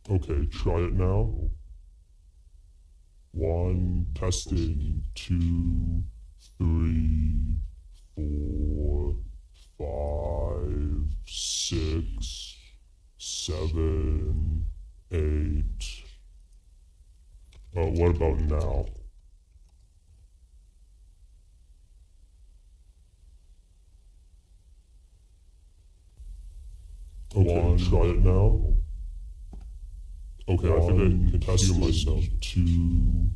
Okay, try it now. 1, testing, 2, 3, 4, 5, 6, 7, 8. What about now? Okay, try it now. Okay, I think I can test myself. 2,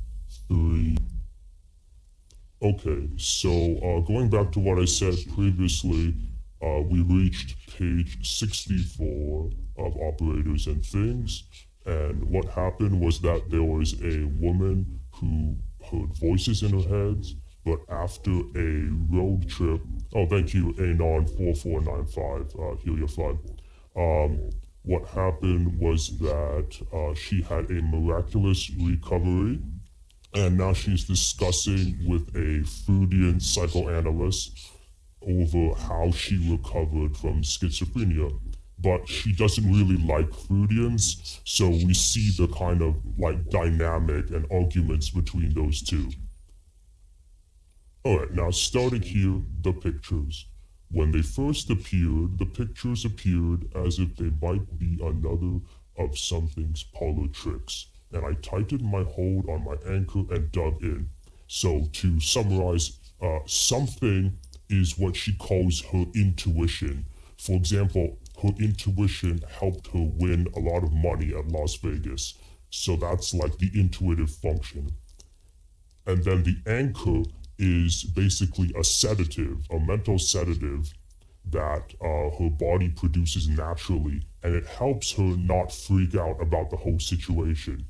3. Okay, so going back to what I said previously, we reached page 64 of Operators and Things, and what happened was that there was a woman who heard voices in her head, but after a road trip, oh thank you, Anon4495, Helio 5, what happened was that she had a miraculous recovery, and now she's discussing with a Freudian psychoanalyst over how she recovered from schizophrenia. but she doesn't really like Freudians, so we see the kind of like dynamic and arguments between those two. Alright, now starting here, the pictures. When they first appeared, the pictures appeared as if they might be another of something's parlor tricks, and I tightened my hold on my anchor and dug in. So to summarize, something is what she calls her intuition. For example, her intuition helped her win a lot of money at Las Vegas. So that's like the intuitive function. And then the anchor is basically a sedative, a mental sedative that her body produces naturally, and it helps her not freak out about the whole situation.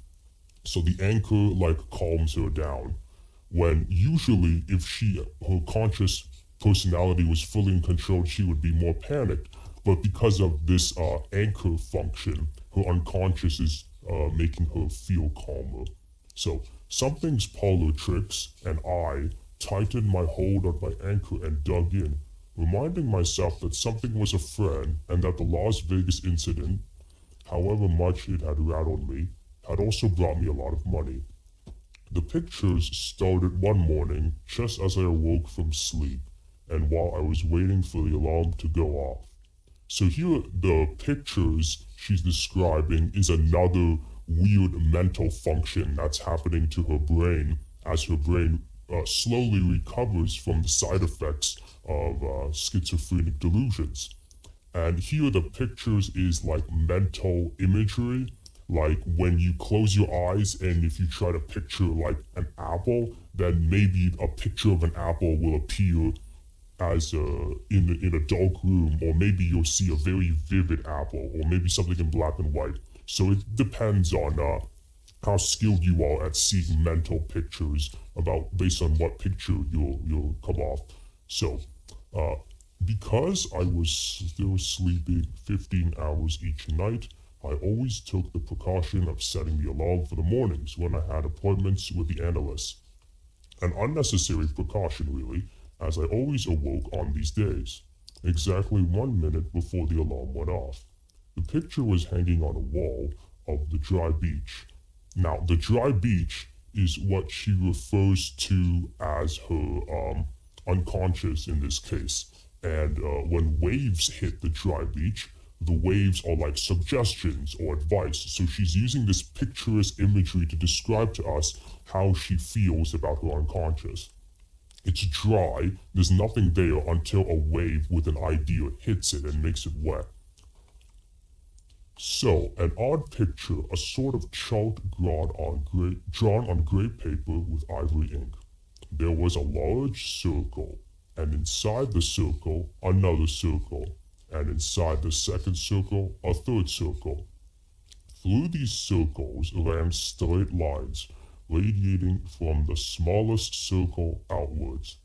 So the anchor like calms her down, when usually if her conscious personality was fully in control, she would be more panicked. But because of this anchor function, her unconscious is making her feel calmer. So something's parlor tricks, and I tightened my hold on my anchor and dug in, reminding myself that something was a friend and that the Las Vegas incident, however much it had rattled me, had also brought me a lot of money. The pictures started one morning just as I awoke from sleep and while I was waiting for the alarm to go off. So here the pictures she's describing is another weird mental function that's happening to her brain as her brain slowly recovers from the side effects of schizophrenic delusions. And here the pictures is like mental imagery, like when you close your eyes and if you try to picture like an apple, then maybe a picture of an apple will appear as in a dark room, or maybe you'll see a very vivid apple, or maybe something in black and white. So it depends on how skilled you are at seeing mental pictures based on what picture you'll come off. So because I was still sleeping 15 hours each night, I always took the precaution of setting the alarm for the mornings when I had appointments with the analyst. An unnecessary precaution, really, as I always awoke on these days, exactly 1 minute before the alarm went off. The picture was hanging on a wall of the dry beach. Now, the dry beach is what she refers to as her unconscious in this case. And when waves hit the dry beach, the waves are like suggestions or advice. So she's using this picturesque imagery to describe to us how she feels about her unconscious. It's dry, there's nothing there until a wave with an idea hits it and makes it wet. So, an odd picture, a sort of chart drawn on gray paper with ivory ink. There was a large circle, and inside the circle, another circle, and inside the second circle, a third circle. Through these circles ran straight lines, radiating from the smallest circle outwards.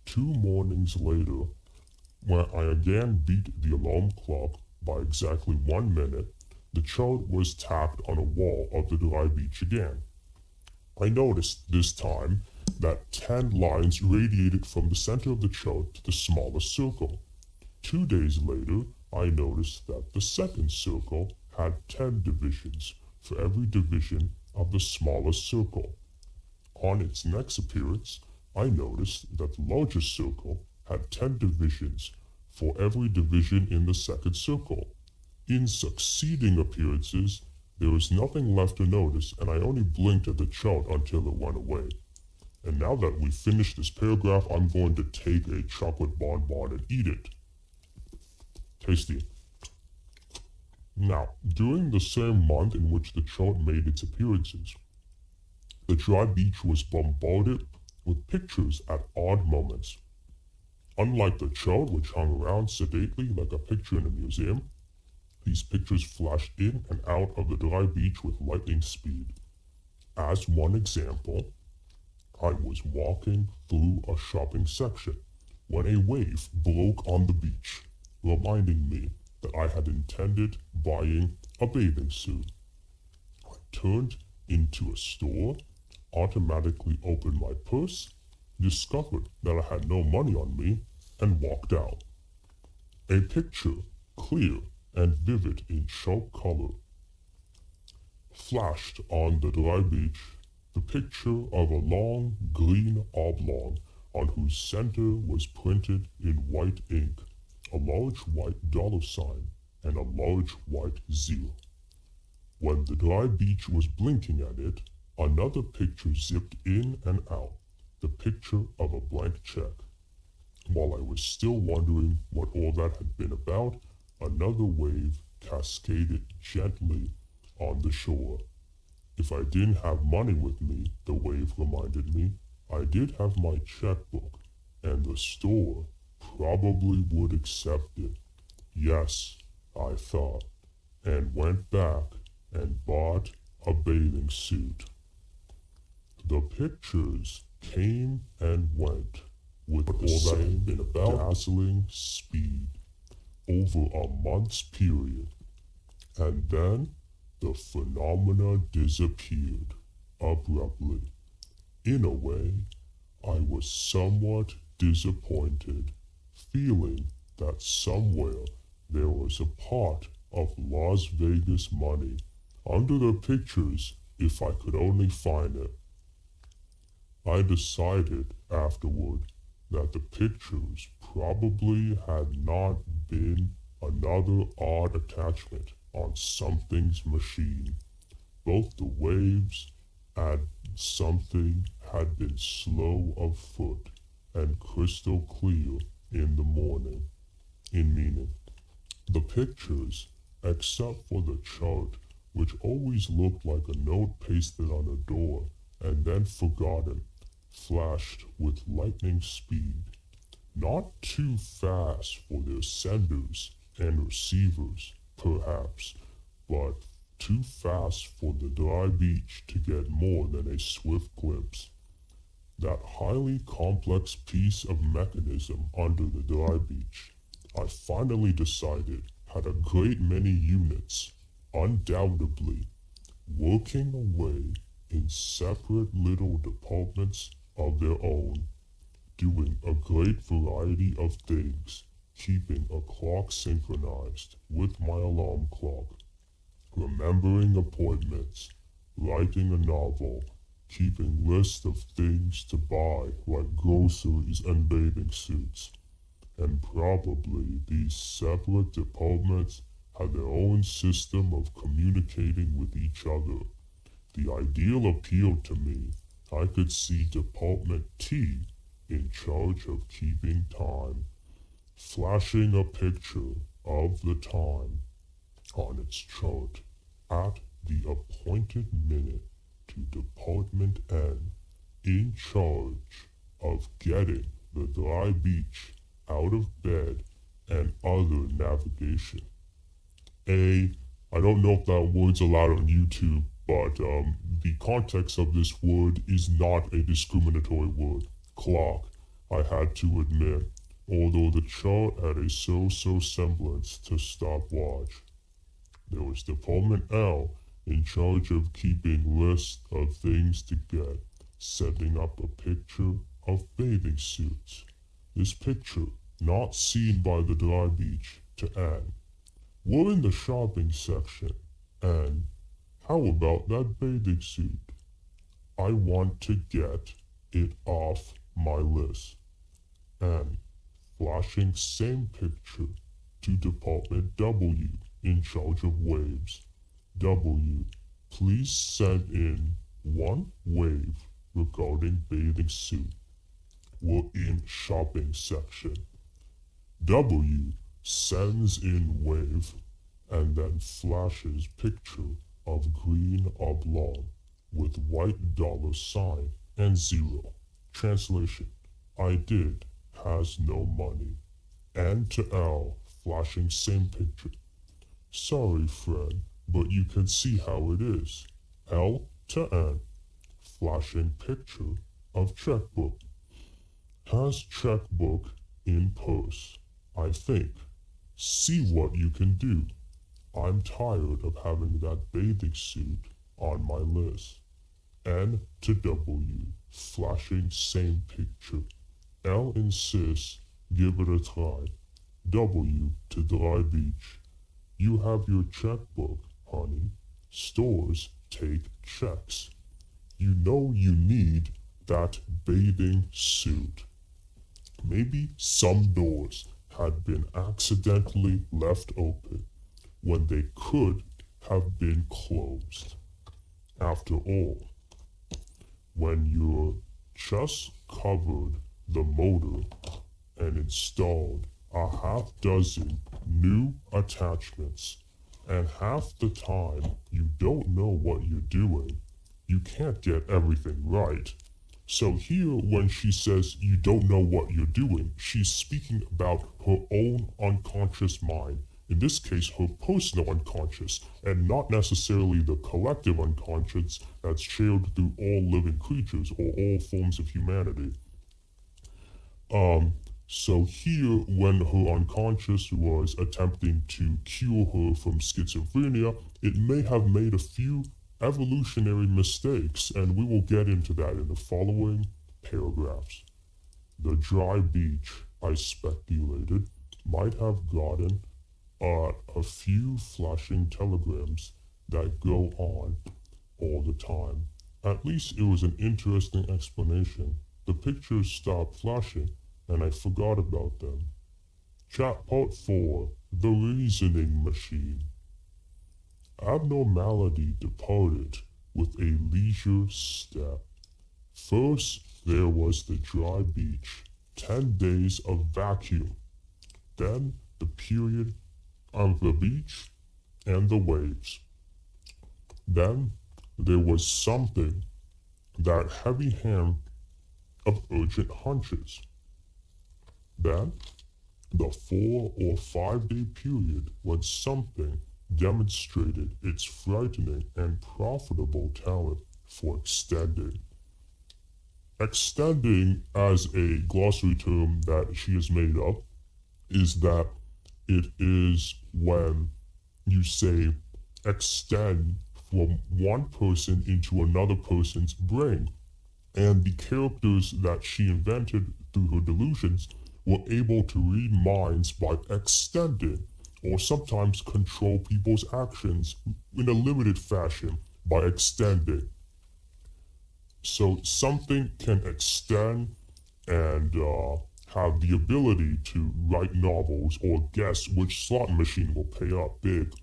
2 mornings later, when I again beat the alarm clock by exactly 1 minute, the chart was tacked on a wall of the dry beach again. I noticed this time that 10 lines radiated from the center of the chart to the smallest circle. 2 days later, I noticed that the second circle had 10 divisions for every division of the smallest circle. On its next appearance, I noticed that the largest circle had 10 divisions for every division in the second circle. In succeeding appearances, there was nothing left to notice, and I only blinked at the chart until it went away. And now that we've finished this paragraph, I'm going to take a chocolate bonbon and eat it. Tasty. Now, during the same month in which the chart made its appearances, the dry beach was bombarded with pictures at odd moments. Unlike the chart, which hung around sedately like a picture in a museum, these pictures flashed in and out of the dry beach with lightning speed. As one example, I was walking through a shopping section when a wave broke on the beach, reminding me that I had intended buying a bathing suit. I turned into a store, automatically opened my purse, discovered that I had no money on me, and walked out. A picture, clear and vivid in sharp color. Flashed on the dry beach the picture of a long green oblong on whose center was printed in white ink a large white $sign and a large white zero. When the dry beach was blinking at it, another picture zipped in and out, the picture of a blank check. While I was still wondering what all that had been about, another wave cascaded gently on the shore. If I didn't have money with me, the wave reminded me, I did have my checkbook, and the store probably would accept it. Yes, I thought, and went back and bought a bathing suit. The pictures came and went with all that had been about dazzling speed over a month's period, and then the phenomena disappeared abruptly. In a way, I was somewhat disappointed, feeling that somewhere there was a part of Las Vegas money under the pictures if I could only find it. I decided afterward that the pictures probably had not been another odd attachment on something's machine. Both the waves and something had been slow of foot and crystal clear in the morning. In meaning, the pictures, except for the chart, which always looked like a note pasted on a door and then forgotten, flashed with lightning speed, not too fast for their senders and receivers, perhaps, but too fast for the dry beach to get more than a swift glimpse. That highly complex piece of mechanism under the dry beach, I finally decided, had a great many units, undoubtedly, working away in separate little departments of their own, doing a great variety of things, keeping a clock synchronized with my alarm clock, remembering appointments, writing a novel, keeping lists of things to buy like groceries and bathing suits. And probably these separate departments had their own system of communicating with each other. The ideal appealed to me. I could see Department T in charge of keeping time, flashing a picture of the time on its chart at the appointed minute to Department N, in charge of getting the dry beach out of bed and other navigation. I don't know if that word's allowed on YouTube, but the context of this word is not a discriminatory word. Clock, I had to admit, although the chart had a so-so semblance to stopwatch. There was Department L in charge of keeping lists of things to get, setting up a picture of bathing suits. This picture, not seen by the dry beach, to Anne. We're in the shopping section, and how about that bathing suit? I want to get it off my list. And flashing same picture to Department W in charge of waves. W, please send in one wave regarding bathing suit. We're in shopping section. W sends in wave and then flashes picture of green oblong with white $sign and zero. Translation, I did, has no money. And to L, flashing same picture. Sorry, friend, but you can see how it is. L to N, flashing picture of checkbook. Has checkbook in purse, I think. See what you can do. I'm tired of having that bathing suit on my list. N to W, flashing same picture. L insists, give it a try. W to dry beach. You have your checkbook, honey. Stores take checks. You know you need that bathing suit. Maybe some doors had been accidentally left open when they could have been closed. After all, when you're just covered the motor and installed a half dozen new attachments, and half the time you don't know what you're doing, you can't get everything right. So here, when she says you don't know what you're doing, she's speaking about her own unconscious mind. In this case, her personal unconscious, and not necessarily the collective unconscious that's shared through all living creatures or all forms of humanity. So here, when her unconscious was attempting to cure her from schizophrenia, it may have made a few evolutionary mistakes, and we will get into that in the following paragraphs. The dry beach, I speculated, might have gotten a few flashing telegrams that go on all the time. At least it was an interesting explanation. The pictures stopped flashing, and I forgot about them. Chat part 4, the reasoning machine. Abnormality departed with a leisure step. First, there was the dry beach, 10 days of vacuum. Then the period of the beach and the waves. Then there was something, that heavy hand of urgent hunches. Then the 4 or 5 day period when something demonstrated its frightening and profitable talent for extending. Extending, as a glossary term that she has made up, is that it is when you say extend from one person into another person's brain. And the characters that she invented through her delusions were able to read minds by extending, or sometimes control people's actions in a limited fashion by extending. So something can extend and have the ability to write novels or guess which slot machine will pay up big.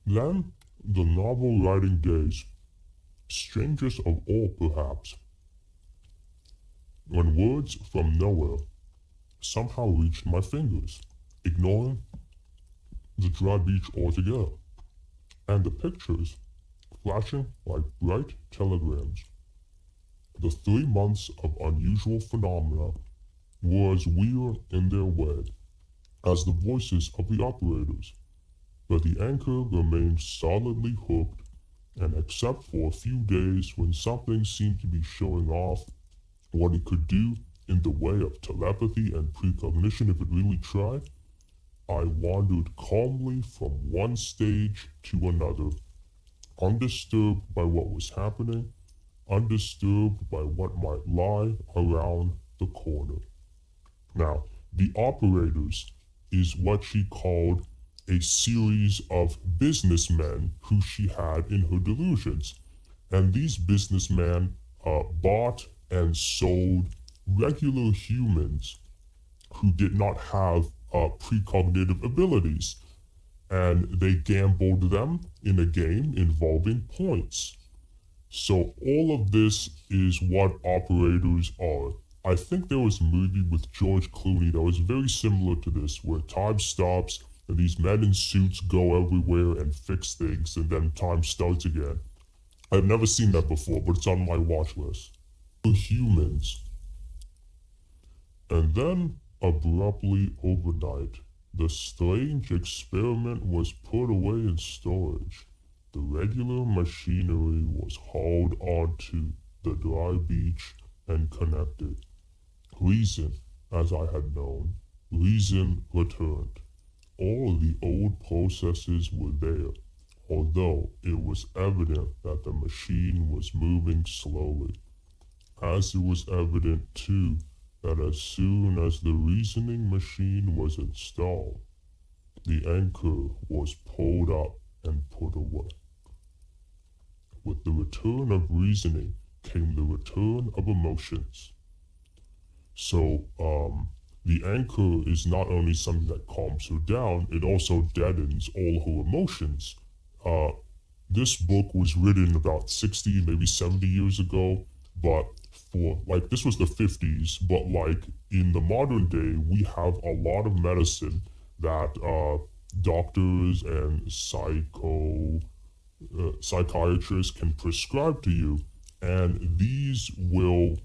Then the novel writing days, strangest of all perhaps, when words from nowhere somehow reached my fingers, ignoring the dry beach altogether, and the pictures flashing like bright telegrams. The 3 months of unusual phenomena were as weird in their way as the voices of the operators, but the anchor remained solidly hooked, and except for a few days when something seemed to be showing off what it could do in the way of telepathy and precognition if it really tried, I wandered calmly from one stage to another, undisturbed by what was happening, undisturbed by what might lie around the corner. Now, the operators is what she called a series of businessmen who she had in her delusions. And these businessmen bought and sold regular humans who did not have precognitive abilities, and they gambled them in a game involving points. So all of this is what operators are. I think there was a movie with George Clooney that was very similar to this, where time stops and these men in suits go everywhere and fix things, and then time starts again. I've never seen that before, but it's on my watch list. Humans. And then, abruptly overnight, the strange experiment was put away in storage. The regular machinery was hauled onto the dry beach and connected. Reason, as I had known, reason returned. All the old processes were there, although it was evident that the machine was moving slowly. As it was evident, too, that as soon as the reasoning machine was installed, the anchor was pulled up and put away. With the return of reasoning came the return of emotions. So, the anchor is not only something that calms her down, it also deadens all her emotions. This book was written about 60, maybe 70 years ago, but this was the 50s, but in the modern day, we have a lot of medicine that doctors and psychiatrists can prescribe to you, and these will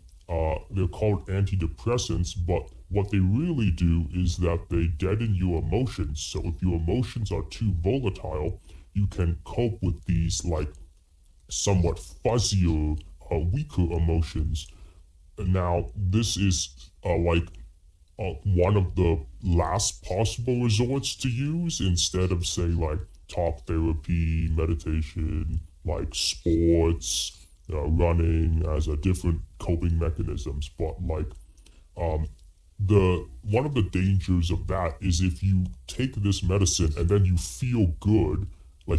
they're called antidepressants, but what they really do is that they deaden your emotions. So if your emotions are too volatile, you can cope with these somewhat fuzzier, weaker emotions. Now, this is one of the last possible resorts to use instead of, say, talk therapy, meditation, sports, running as a different coping mechanisms. But one of the dangers of that is if you take this medicine and then you feel good,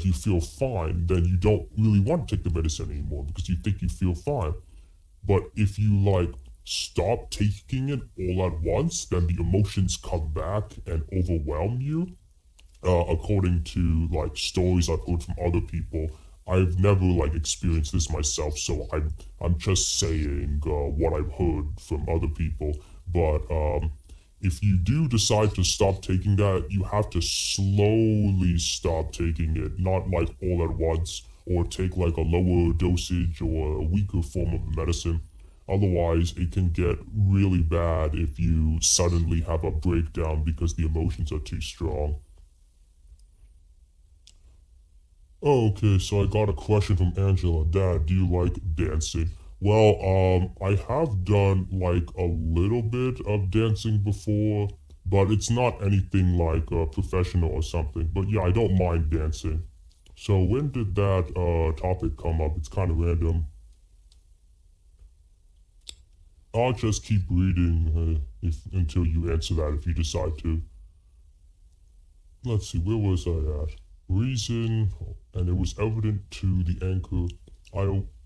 you feel fine, then you don't really want to take the medicine anymore because you think you feel fine. But if you stop taking it all at once, then the emotions come back and overwhelm you. According to stories I've heard from other people, I've never experienced this myself, so I'm just saying what I've heard from other people. But if you do decide to stop taking that, you have to slowly stop taking it, not all at once, or take a lower dosage or a weaker form of medicine. Otherwise, it can get really bad if you suddenly have a breakdown because the emotions are too strong. Oh, okay, so I got a question from Angela. Dad, do you like dancing? Well, I have done a little bit of dancing before, but it's not anything professional or something. But yeah, I don't mind dancing. So when did that topic come up? It's kind of random. I'll just keep reading until you answer that if you decide to. Let's see, where was I at? Reason, and it was evident to the anchor.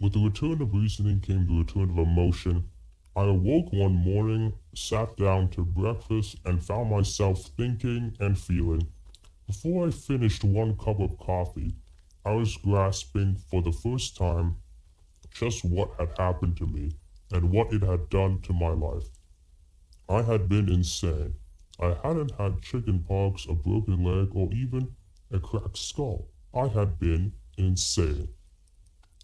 With the return of reasoning came the return of emotion. I awoke one morning, sat down to breakfast, and found myself thinking and feeling. Before I finished one cup of coffee, I was grasping for the first time just what had happened to me and what it had done to my life. I had been insane. I hadn't had chicken pox, a broken leg, or even a cracked skull. I had been insane.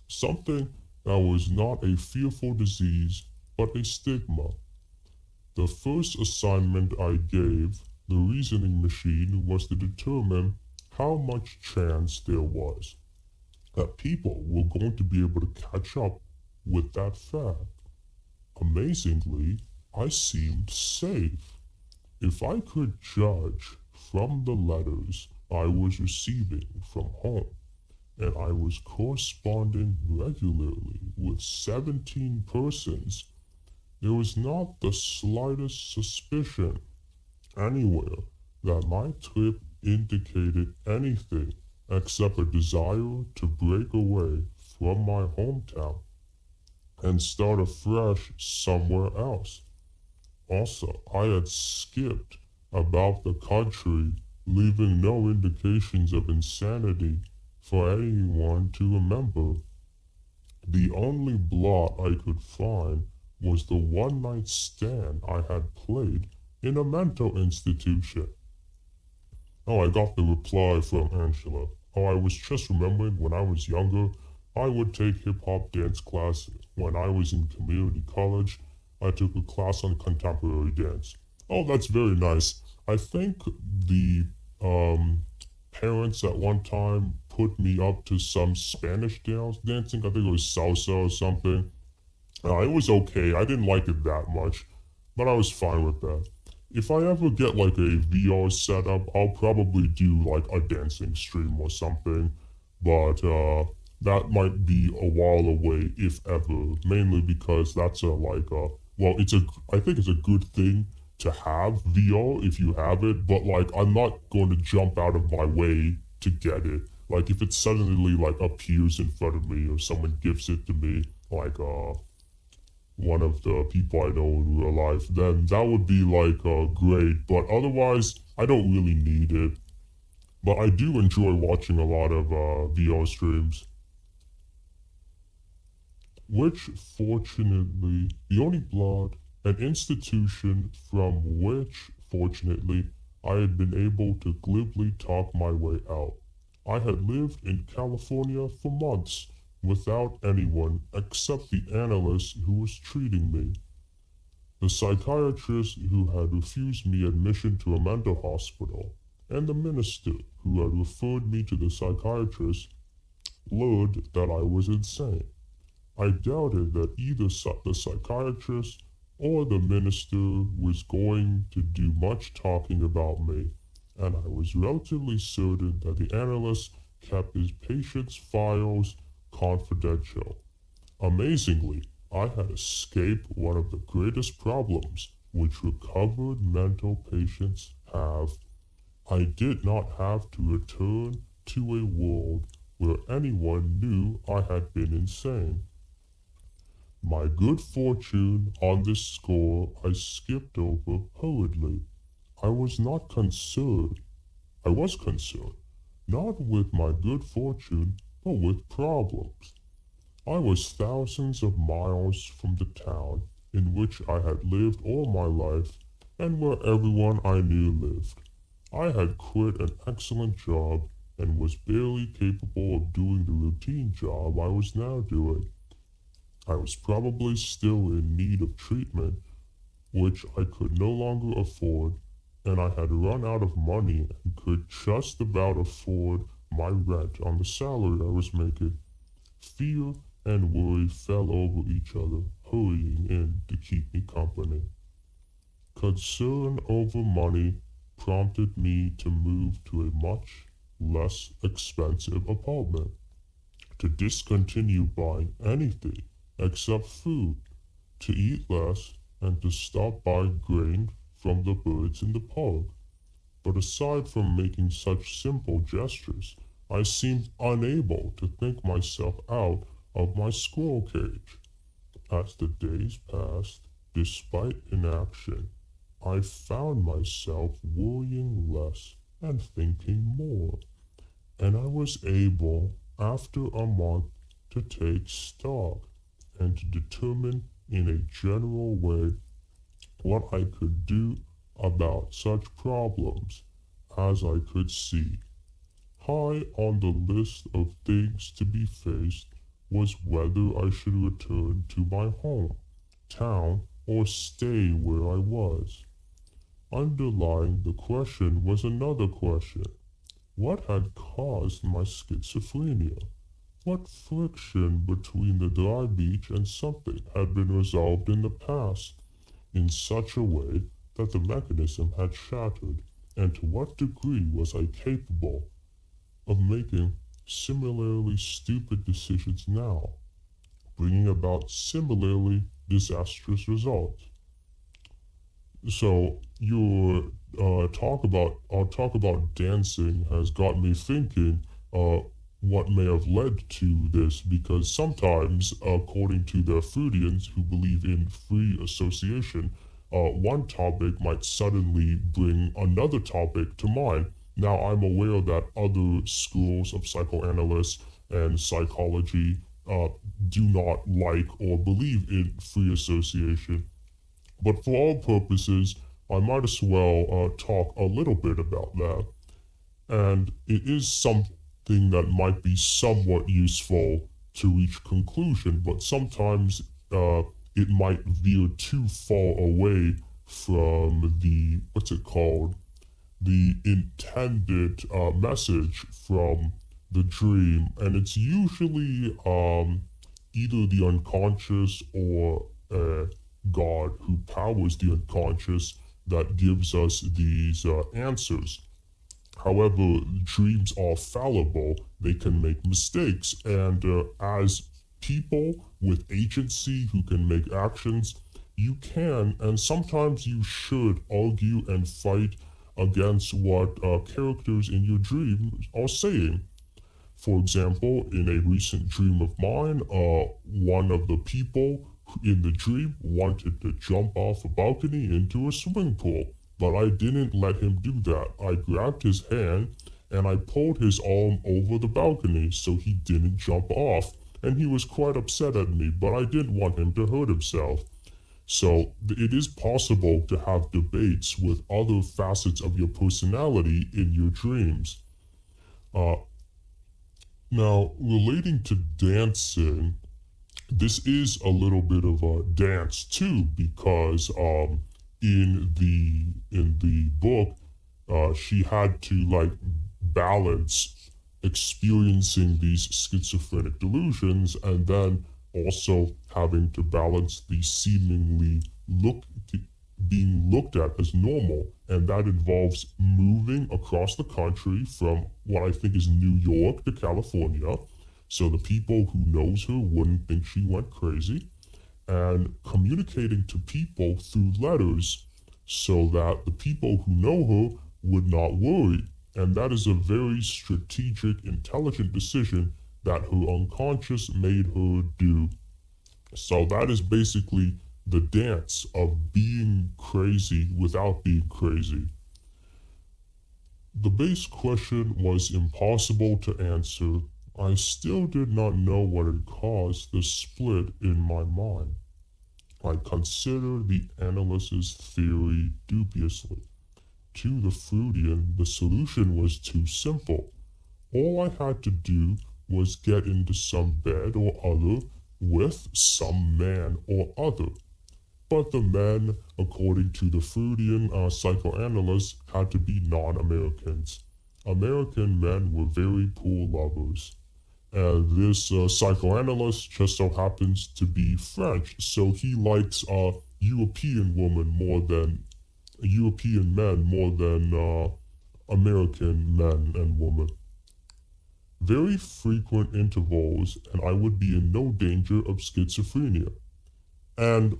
Something that was not a fearful disease, but a stigma. The first assignment I gave the reasoning machine was to determine how much chance there was that people were going to be able to catch up with that fact. Amazingly, I seemed safe. If I could judge from the letters I was receiving from home, and I was corresponding regularly with 17 persons, there was not the slightest suspicion anywhere that my trip indicated anything except a desire to break away from my hometown and start afresh somewhere else. Also, I had skipped about the country, leaving no indications of insanity for anyone to remember. The only blot I could find was the one-night stand I had played in a mental institution. Oh, I got the reply from Angela. Oh, I was just remembering when I was younger, I would take hip-hop dance class. When I was in community college, I took a class on contemporary dance. Oh, that's very nice. I think the parents at one time put me up to some Spanish dancing. I think it was salsa or something. It was okay. I didn't like it that much, but I was fine with that. If I ever get a VR setup, I'll probably do a dancing stream or something, but that might be a while away, if ever, mainly because that's I think it's a good thing to have VR if you have it, but like I'm not going to jump out of my way to get it. Like if it suddenly like appears in front of me or someone gives it to me, like one of the people I know in real life, then that would be like great. But otherwise, I don't really need it. But I do enjoy watching a lot of VR streams. Which, fortunately, the only blood, an institution from which, fortunately, I had been able to glibly talk my way out. I had lived in California for months without anyone except the analyst who was treating me. The psychiatrist who had refused me admission to a mental hospital, and the minister who had referred me to the psychiatrist learned that I was insane. I doubted that either the psychiatrist or the minister was going to do much talking about me, and I was relatively certain that the analyst kept his patients' files confidential. Amazingly, I had escaped one of the greatest problems which recovered mental patients have. I did not have to return to a world where anyone knew I had been insane. My good fortune on this score I skipped over hurriedly. I was concerned, not with my good fortune, but with problems. I was thousands of miles from the town in which I had lived all my life and where everyone I knew lived. I had quit an excellent job and was barely capable of doing the routine job I was now doing. I was probably still in need of treatment, which I could no longer afford, and I had run out of money and could just about afford my rent on the salary I was making. Fear and worry fell over each other, hurrying in to keep me company. Concern over money prompted me to move to a much less expensive apartment, to discontinue buying anything except food, to eat less, and to stop buying grain from the birds in the park. But aside from making such simple gestures, I seemed unable to think myself out of my squirrel cage. As the days passed, despite inaction, I found myself worrying less and thinking more, and I was able, after a month, to take stock and to determine in a general way what I could do about such problems as I could see. High on the list of things to be faced was whether I should return to my home, town, or stay where I was. Underlying the question was another question. What had caused my schizophrenia? What friction between the dry beach and something had been resolved in the past in such a way that the mechanism had shattered, and to what degree was I capable of making similarly stupid decisions now, bringing about similarly disastrous results? So your talk about dancing has got me thinking what may have led to this, because sometimes, according to the Freudians who believe in free association, one topic might suddenly bring another topic to mind. Now, I'm aware that other schools of psychoanalysis and psychology do not like or believe in free association, but for all purposes, I might as well talk a little bit about that. And it is something that might be somewhat useful to reach conclusion, but sometimes it might veer too far away from the, the intended message from the dream. And it's usually either the unconscious or God who powers the unconscious that gives us these answers. However, dreams are fallible. They can make mistakes. And as people with agency who can make actions, you can and sometimes you should argue and fight against what characters in your dream are saying. For example, in a recent dream of mine, one of the people in the dream wanted to jump off a balcony into a swimming pool, but I didn't let him do that. I grabbed his hand and I pulled his arm over the balcony so he didn't jump off, and he was quite upset at me, but I didn't want him to hurt himself. So it is possible to have debates with other facets of your personality in your dreams. Uh, Now, relating to dancing, this is a little bit of a dance too, because in the book, she had to like balance experiencing these schizophrenic delusions and then also having to balance the seemingly being looked at as normal, and that involves moving across the country from what I think is New York to California, so the people who knows her wouldn't think she went crazy, and communicating to people through letters so that the people who know her would not worry, and that is a very strategic, intelligent decision that her unconscious made her do. So that is basically the dance of being crazy without being crazy. The base question was impossible to answer. I still did not know what had caused the split in my mind. I considered the analyst's theory dubiously. To the Freudian, the solution was too simple. All I had to do was get into some bed or other with some man or other. But the men, according to the Freudian psychoanalyst, had to be non-Americans. American men were very poor lovers. And this psychoanalyst just so happens to be French, so he likes European men more than American men and women. Very frequent intervals, and I would be in no danger of schizophrenia. And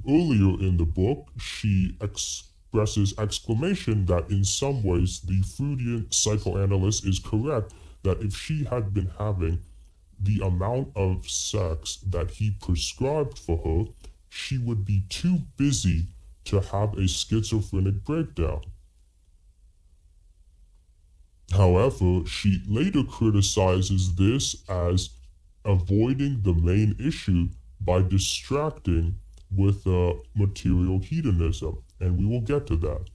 earlier in the book, she expresses exclamation that in some ways the Freudian psychoanalyst is correct, that if she had been having the amount of sex that he prescribed for her, she would be too busy to have a schizophrenic breakdown. However, she later criticizes this as avoiding the main issue by distracting with material hedonism, and we will get to that.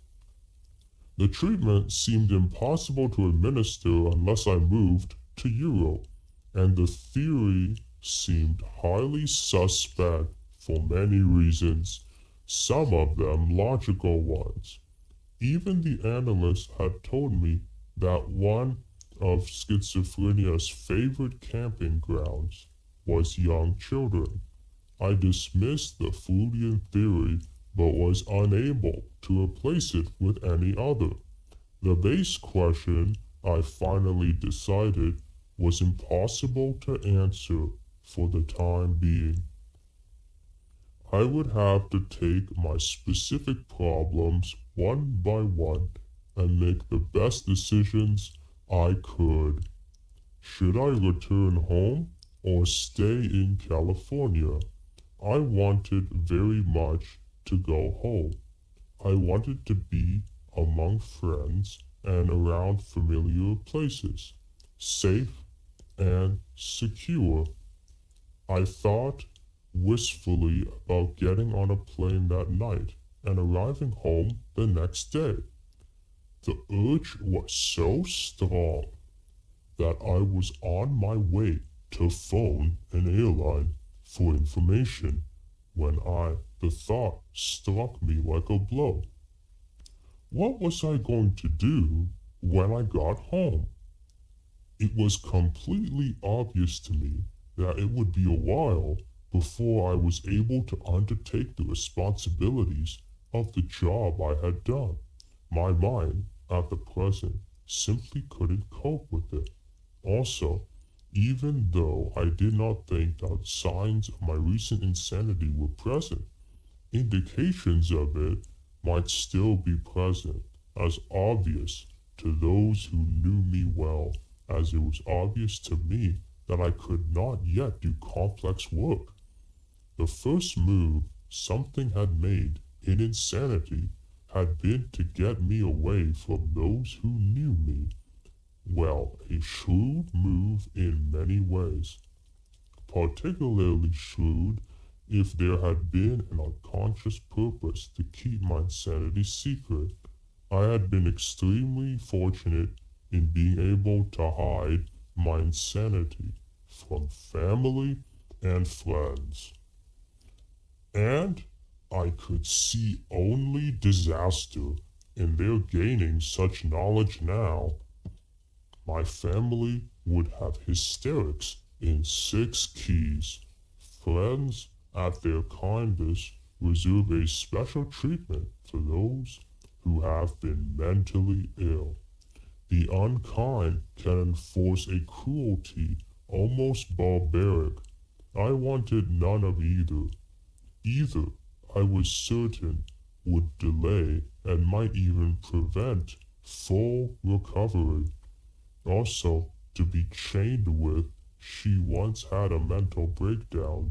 The treatment seemed impossible to administer unless I moved to Europe, and the theory seemed highly suspect for many reasons, some of them logical ones. Even the analyst had told me that one of schizophrenia's favorite camping grounds was young children. I dismissed the Freudian theory, but was unable to replace it with any other. The base question, I finally decided, was impossible to answer for the time being. I would have to take my specific problems one by one and make the best decisions I could. Should I return home or stay in California? I wanted very much to go home. I wanted to be among friends and around familiar places, safe and secure. I thought wistfully about getting on a plane that night and arriving home the next day. The urge was so strong that I was on my way to phone an airline for information when the thought struck me like a blow. What was I going to do when I got home? It was completely obvious to me that it would be a while before I was able to undertake the responsibilities of the job I had done. My mind, at the present, simply couldn't cope with it. Also, even though I did not think that signs of my recent insanity were present, indications of it might still be present, as obvious to those who knew me well as it was obvious to me that I could not yet do complex work. The first move something had made in insanity had been to get me away from those who knew me. Well, a shrewd move in many ways. Particularly shrewd if there had been an unconscious purpose to keep my insanity secret. I had been extremely fortunate in being able to hide my insanity from family and friends. And I could see only disaster in their gaining such knowledge now. My family would have hysterics in 6 keys. Friends, at their kindest, reserve a special treatment for those who have been mentally ill. The unkind can enforce a cruelty almost barbaric. I wanted none of either. Either, I was certain, would delay and might even prevent full recovery. Also, to be chained with, she once had a mental breakdown,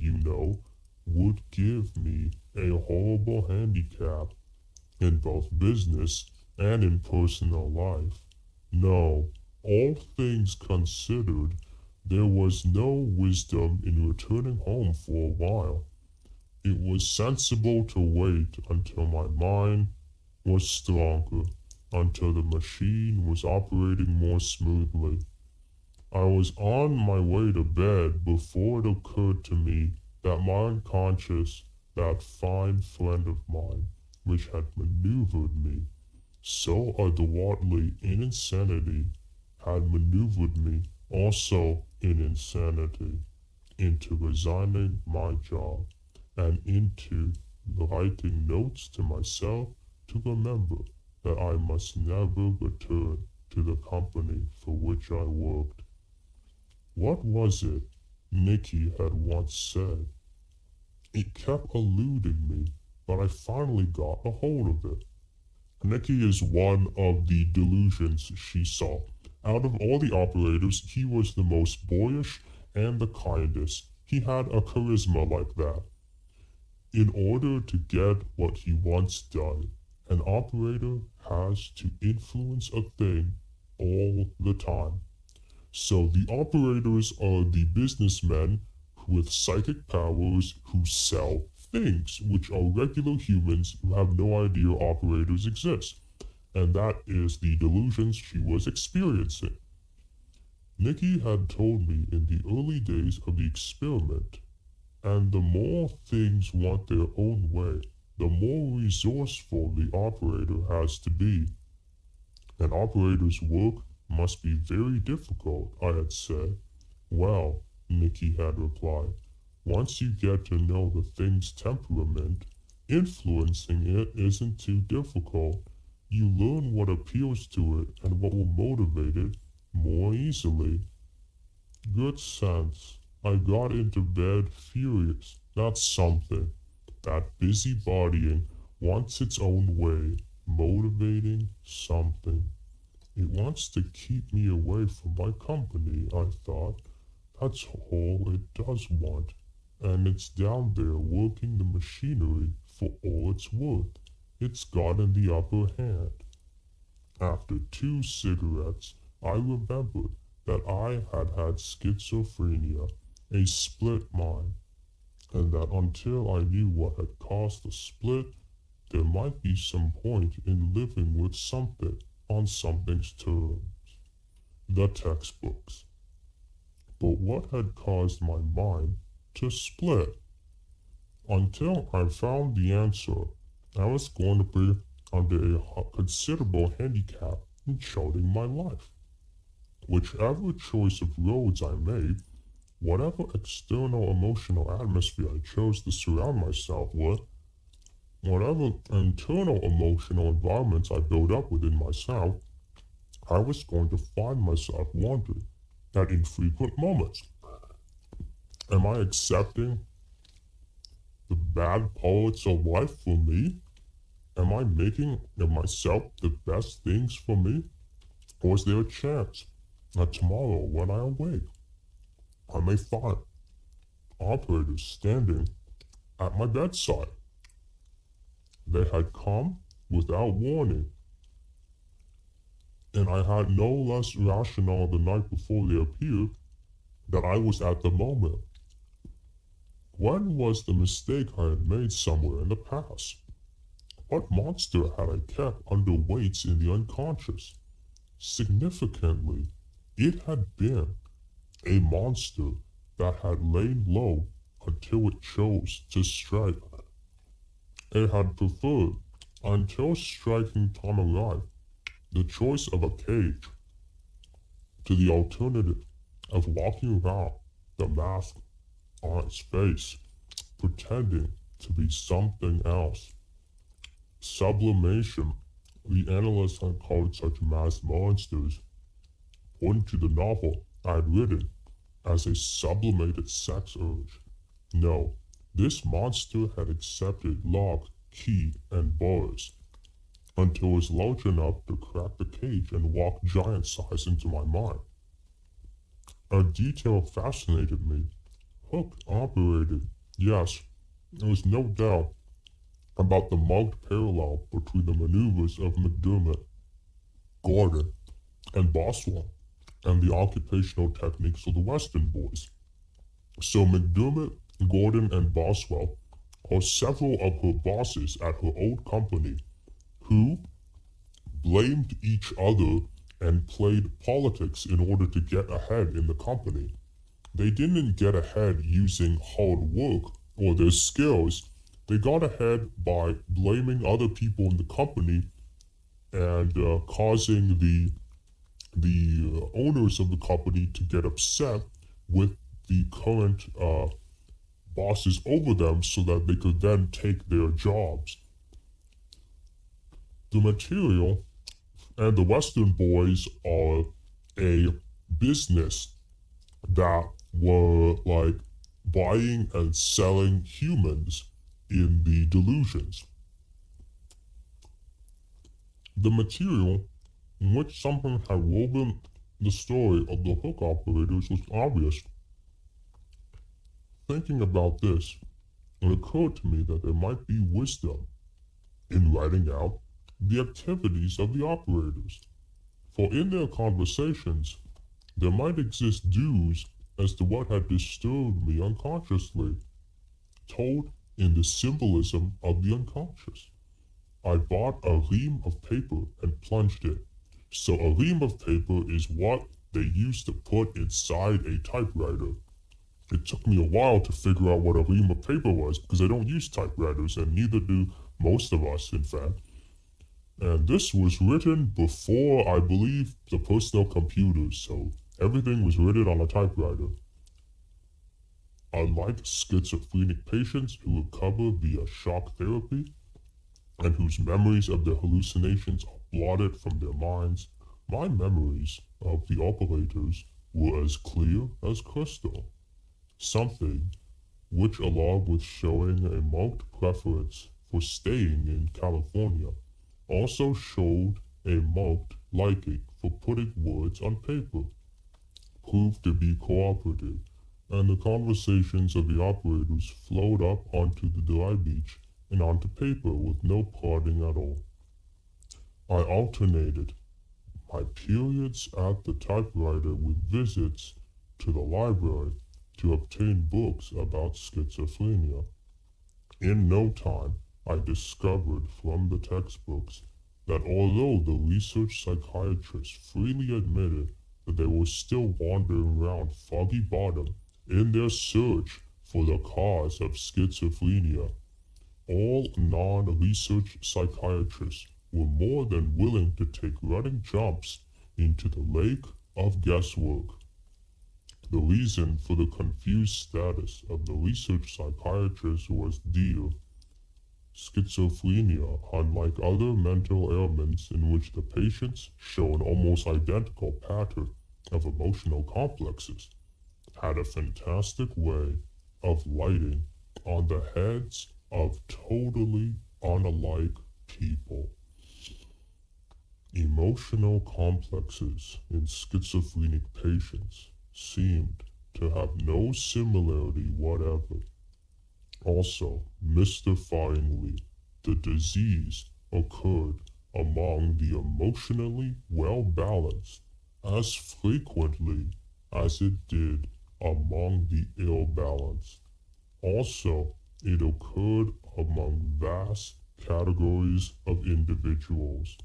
would give me a horrible handicap in both business and in personal life. No, all things considered, there was no wisdom in returning home for a while. It was sensible to wait until my mind was stronger, until the machine was operating more smoothly. I was on my way to bed before it occurred to me that my unconscious, that fine friend of mine, which had maneuvered me so adroitly in insanity, had maneuvered me also in insanity into resigning my job and into writing notes to myself to remember that I must never return to the company for which I worked. What was it Nicky had once said? It kept eluding me, but I finally got a hold of it. Nicky is one of the delusions she saw. Out of all the operators, he was the most boyish and the kindest. He had a charisma like that. In order to get what he wants done, an operator has to influence a thing all the time. So the operators are the businessmen with psychic powers who sell things, which are regular humans who have no idea operators exist. And that is the delusions she was experiencing. Nicky had told me in the early days of the experiment, and the more things want their own way, the more resourceful the operator has to be. An operator's work must be very difficult, I had said. Well, Nicky had replied, once you get to know the thing's temperament, influencing it isn't too difficult. You learn what appeals to it and what will motivate it more easily. Good sense. I got into bed furious. That's something. That busybodying wants its own way, motivating something. It wants to keep me away from my company, I thought. That's all it does want. And it's down there working the machinery for all it's worth. It's gotten the upper hand. After 2 cigarettes, I remembered that I had schizophrenia, a split mind, and that until I knew what had caused the split, there might be some point in living with something on something's terms. The textbooks. But what had caused my mind to split? Until I found the answer, I was going to be under a considerable handicap in charting my life. Whichever choice of roads I made, whatever external emotional atmosphere I chose to surround myself with, whatever internal emotional environments I built up within myself, I was going to find myself wondering at infrequent moments, am I accepting the bad parts of life for me? Am I making of myself the best things for me? Or is there a chance that tomorrow when I awake, I may find operators standing at my bedside? They had come without warning, and I had no less rationale the night before they appeared than I was at the moment. When was the mistake I had made somewhere in the past? What monster had I kept under weights in the unconscious? Significantly, it had been a monster that had lain low until it chose to strike. It had preferred, until striking time arrived, the choice of a cage to the alternative of walking around the mask on its face, pretending to be something else. Sublimation, the analysts had called such masked monsters, pointing to the novel I had written as a sublimated sex urge. No, this monster had accepted lock, key, and bars until it was large enough to crack the cage and walk giant size into my mind. A detail fascinated me. Hook operated. Yes, there was no doubt about the marked parallel between the maneuvers of McDermott, Gordon, and Boswell, and the occupational techniques of the Western boys. So McDermott, Gordon, and Boswell are several of her bosses at her old company who blamed each other and played politics in order to get ahead in the company. They didn't get ahead using hard work or their skills. They got ahead by blaming other people in the company and causing the owners of the company to get upset with the current bosses over them so that they could then take their jobs. The material and the Western boys are a business that were like buying and selling humans in the delusions. The material in which someone had woven the story of the hook operators was obvious. Thinking about this, it occurred to me that there might be wisdom in writing out the activities of the operators, for in their conversations there might exist clues as to what had disturbed me unconsciously, told in the symbolism of the unconscious. I bought a ream of paper and plunged it. So a ream of paper is what they used to put inside a typewriter. It took me a while to figure out what a ream of paper was because I don't use typewriters, and neither do most of us, in fact. And this was written before, I believe, the personal computers, so everything was written on a typewriter. Unlike schizophrenic patients who recover via shock therapy, and whose memories of their hallucinations are blotted from their minds, my memories of the operators were as clear as crystal. Something which, along with showing a marked preference for staying in California, also showed a marked liking for putting words on paper, proved to be cooperative, and the conversations of the operators flowed up onto the dry beach and onto paper with no prodding at all. I alternated my periods at the typewriter with visits to the library to obtain books about schizophrenia. In no time, I discovered from the textbooks that although the research psychiatrists freely admitted that they were still wandering around Foggy Bottom in their search for the cause of schizophrenia, all non-research psychiatrists were more than willing to take running jumps into the lake of guesswork. The reason for the confused status of the research psychiatrists was dear. Schizophrenia, unlike other mental ailments in which the patients show an almost identical pattern of emotional complexes, had a fantastic way of lighting on the heads of totally unalike people. Emotional complexes in schizophrenic patients seemed to have no similarity whatever. Also, mystifyingly, the disease occurred among the emotionally well-balanced as frequently as it did among the ill-balanced. Also, it occurred among vast categories of individuals,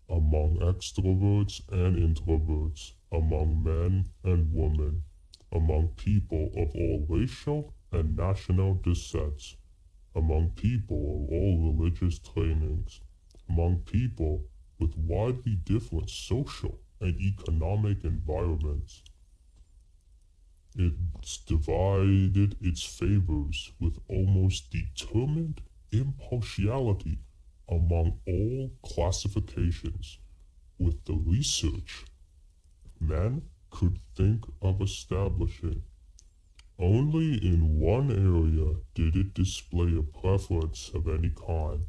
among extroverts and introverts, among men and women, among people of all racial and national descents, among people of all religious trainings, among people with widely different social and economic environments. It's divided its favors with almost determined impartiality among all classifications, with the research men could think of establishing. Only in one area did it display a preference of any kind.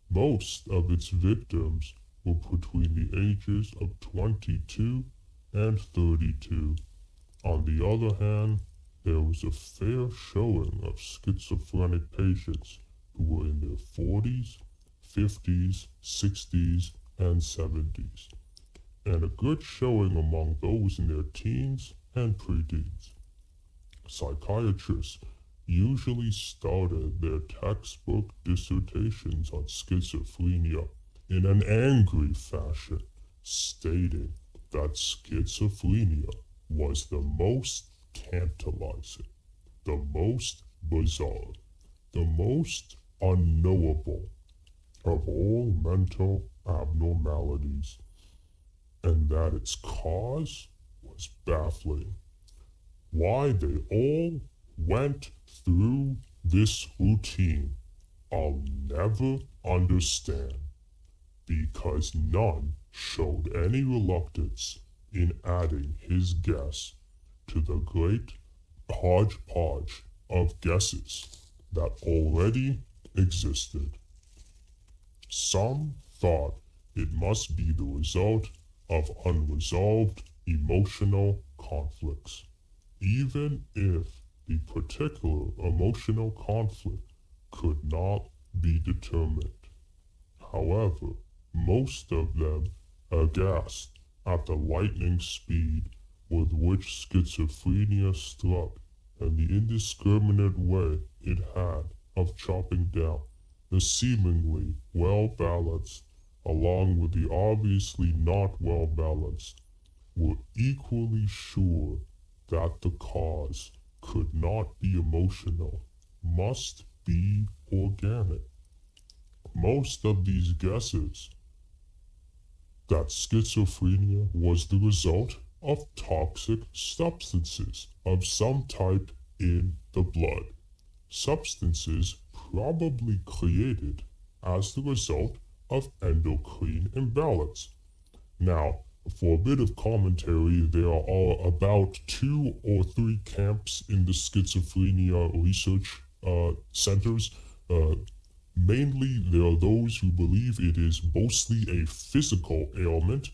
Most of its victims were between the ages of 22 and 32. On the other hand, there was a fair showing of schizophrenic patients who were in their 40s, 50s, 60s, and 70s, and a good showing among those in their teens and preteens. Psychiatrists usually started their textbook dissertations on schizophrenia in an angry fashion, stating that schizophrenia was the most tantalizing, the most bizarre, the most unknowable of all mental abnormalities, and that its cause was baffling. Why they all went through this routine, I'll never understand, because none showed any reluctance in adding his guess to the great hodgepodge of guesses that already existed. Some thought it must be the result of unresolved emotional conflicts, even if the particular emotional conflict could not be determined. However, most of them, aghast at the lightning speed with which schizophrenia struck and the indiscriminate way it had of chopping down the seemingly well-balanced along with the obviously not well-balanced, were equally sure that the cause could not be emotional, must be organic. Most of these guesses that schizophrenia was the result of toxic substances of some type in the blood. Substances probably created as the result of endocrine imbalance. Now, for a bit of commentary, there are about 2 or 3 camps in the schizophrenia research centers. Mainly, there are those who believe it is mostly a physical ailment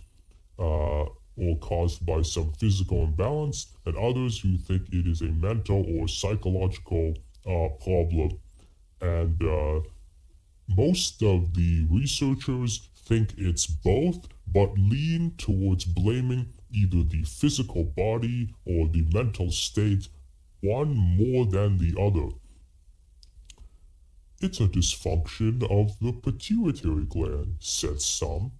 or caused by some physical imbalance, and others who think it is a mental or psychological problem. And most of the researchers think it's both, but lean towards blaming either the physical body or the mental state, one more than the other. It's a dysfunction of the pituitary gland, said some.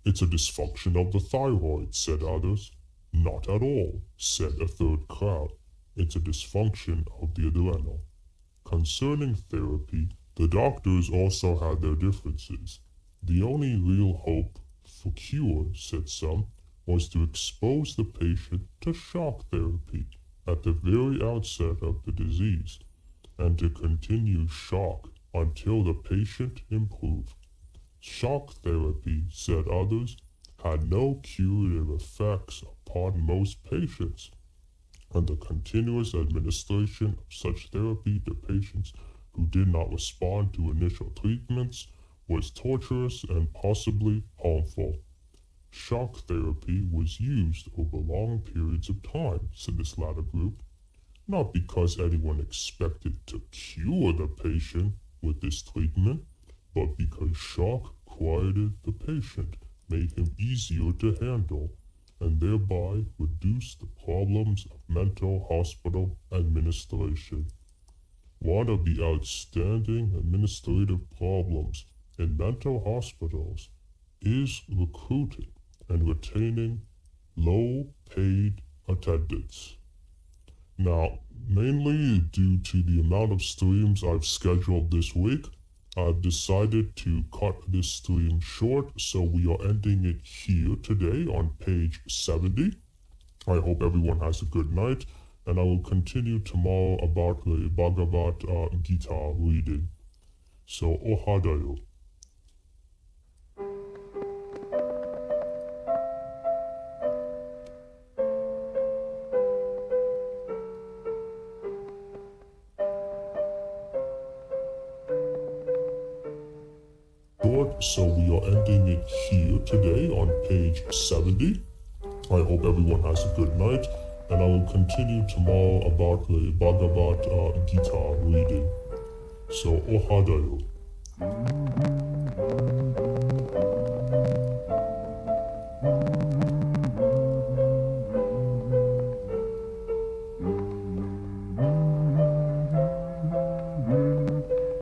It's a dysfunction of the thyroid, said others. Not at all, said a third crowd. It's a dysfunction of the adrenal. Concerning therapy, the doctors also had their differences. The only real hope for cure, said some, was to expose the patient to shock therapy at the very outset of the disease, and to continue shock until the patient improved. Shock therapy, said others, had no curative effects upon most patients. and the continuous administration of such therapy to patients who did not respond to initial treatments was torturous and possibly harmful. Shock therapy was used over long periods of time, said this latter group, not because anyone expected to cure the patient with this treatment, but because shock quieted the patient, made him easier to handle, and thereby reduced the problems of mental hospital administration. One of the outstanding administrative problems in mental hospitals is recruiting and retaining low-paid attendants. Now, mainly due to the amount of streams I've scheduled this week, I've decided to cut this stream short, so we are ending it here today on page 70. I hope everyone has a good night, and I will continue tomorrow about the Bhagavad Gita reading. So, ohadayo. So we are ending it here today on page 70. I hope everyone has a good night, and I will continue tomorrow about the Bhagavad Gita reading. So, ohadayo.